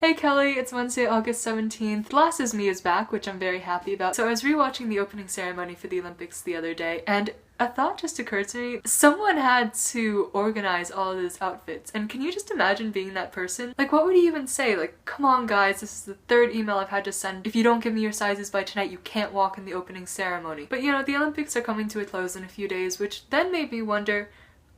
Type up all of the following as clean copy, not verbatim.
Hey Kelly, it's Wednesday, August 17th. Glasses Me is back, which I'm very happy about. So I was rewatching the opening ceremony for the Olympics the other day, and a thought just occurred to me. Someone had to organize all of those outfits, and can you just imagine being that person? Like, what would he even say? Like, come on guys, this is the third email I've had to send. If you don't give me your sizes by tonight, you can't walk in the opening ceremony. But you know, the Olympics are coming to a close in a few days, which then made me wonder,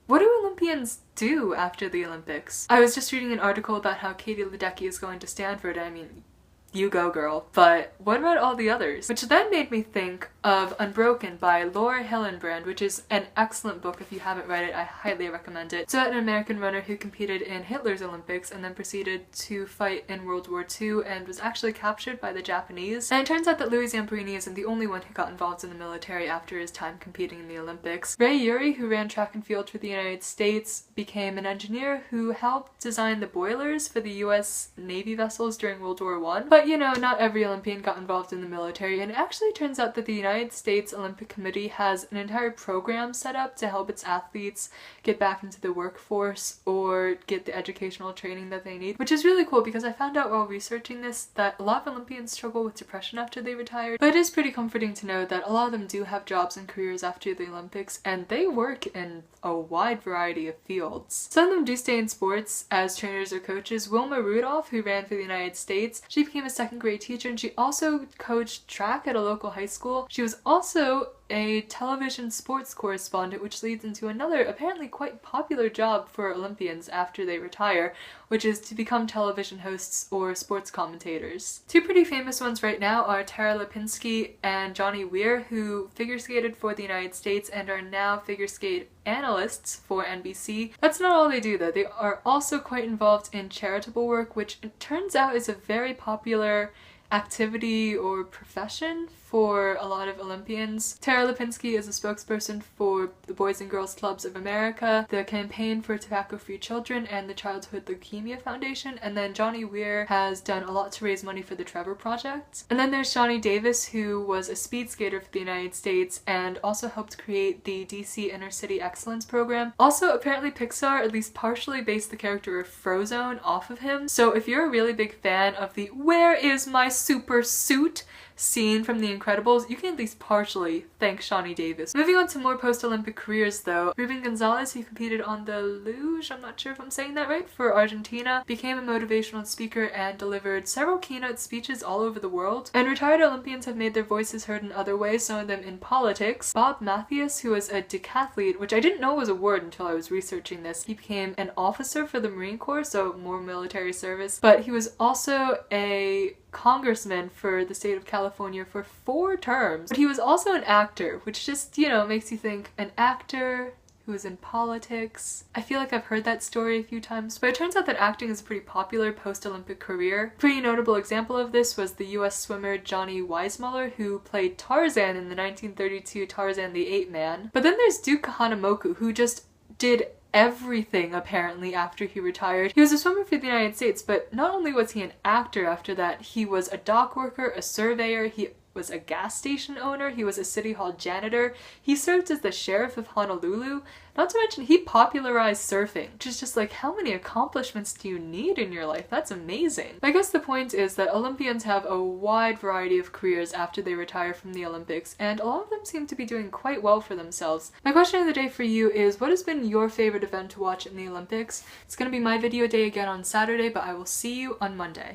what do Olympians do after the Olympics? I was just reading an article about how Katie Ledecky is going to Stanford. I mean, you go girl. But what about all the others? Which then made me think of Unbroken by Laura Hillenbrand, which is an excellent book. If you haven't read it, I highly recommend it. It's about an American runner who competed in Hitler's Olympics and then proceeded to fight in World War II and was actually captured by the Japanese. And it turns out that Louis Zamperini isn't the only one who got involved in the military after his time competing in the Olympics. Ray Urey, who ran track and field for the United States, became an engineer who helped design the boilers for the US Navy vessels during World War I. But you know, not every Olympian got involved in the military, and it actually turns out that the United States Olympic Committee has an entire program set up to help its athletes get back into the workforce or get the educational training that they need, which is really cool because I found out while researching this that a lot of Olympians struggle with depression after they retire. But it is pretty comforting to know that a lot of them do have jobs and careers after the Olympics, and they work in a wide variety of fields. Some of them do stay in sports as trainers or coaches. Wilma Rudolph, who ran for the United States, she became a second grade teacher, and she also coached track at a local high school. She was also a television sports correspondent, which leads into another apparently quite popular job for Olympians after they retire, which is to become television hosts or sports commentators. Two pretty famous ones right now are Tara Lipinski and Johnny Weir, who figure skated for the United States and are now figure skate analysts for NBC. That's not all they do though. They are also quite involved in charitable work, which it turns out is a very popular activity or profession for a lot of Olympians. Tara Lipinski is a spokesperson for the Boys and Girls Clubs of America, the Campaign for Tobacco-Free Children, and the Childhood Leukemia Foundation. And then Johnny Weir has done a lot to raise money for the Trevor Project. And then there's Shani Davis, who was a speed skater for the United States and also helped create the DC Inner City Excellence Program. Also, apparently Pixar at least partially based the character of Frozone off of him. So if you're a really big fan of the "Where is my super suit?" scene from The Incredibles, you can at least partially thank Shani Davis. Moving on to more post-Olympic careers though, Ruben Gonzalez, who competed on the luge, I'm not sure if I'm saying that right, for Argentina, became a motivational speaker and delivered several keynote speeches all over the world. And retired Olympians have made their voices heard in other ways, some of them in politics. Bob Mathias, who was a decathlete, which I didn't know was a word until I was researching this, he became an officer for the Marine Corps, so more military service, but he was also a congressman for the state of California for 4 terms. But he was also an actor, which just, you know, makes you think, an actor who was in politics. I feel like I've heard that story a few times, but it turns out that acting is a pretty popular post-Olympic career. A pretty notable example of this was the US swimmer Johnny Weissmuller, who played Tarzan in the 1932 Tarzan the Ape Man. But then there's Duke Kahanamoku, who just did everything apparently after he retired. He was a swimmer for the United States, but not only was he an actor after that, he was a dock worker, a surveyor, he was a gas station owner, he was a city hall janitor, he served as the sheriff of Honolulu, not to mention he popularized surfing, which is just like, how many accomplishments do you need in your life? That's amazing. I guess the point is that Olympians have a wide variety of careers after they retire from the Olympics, and a lot of them seem to be doing quite well for themselves. My question of the day for you is, what has been your favorite event to watch in the Olympics? It's gonna be my video day again on Saturday, but I will see you on Monday.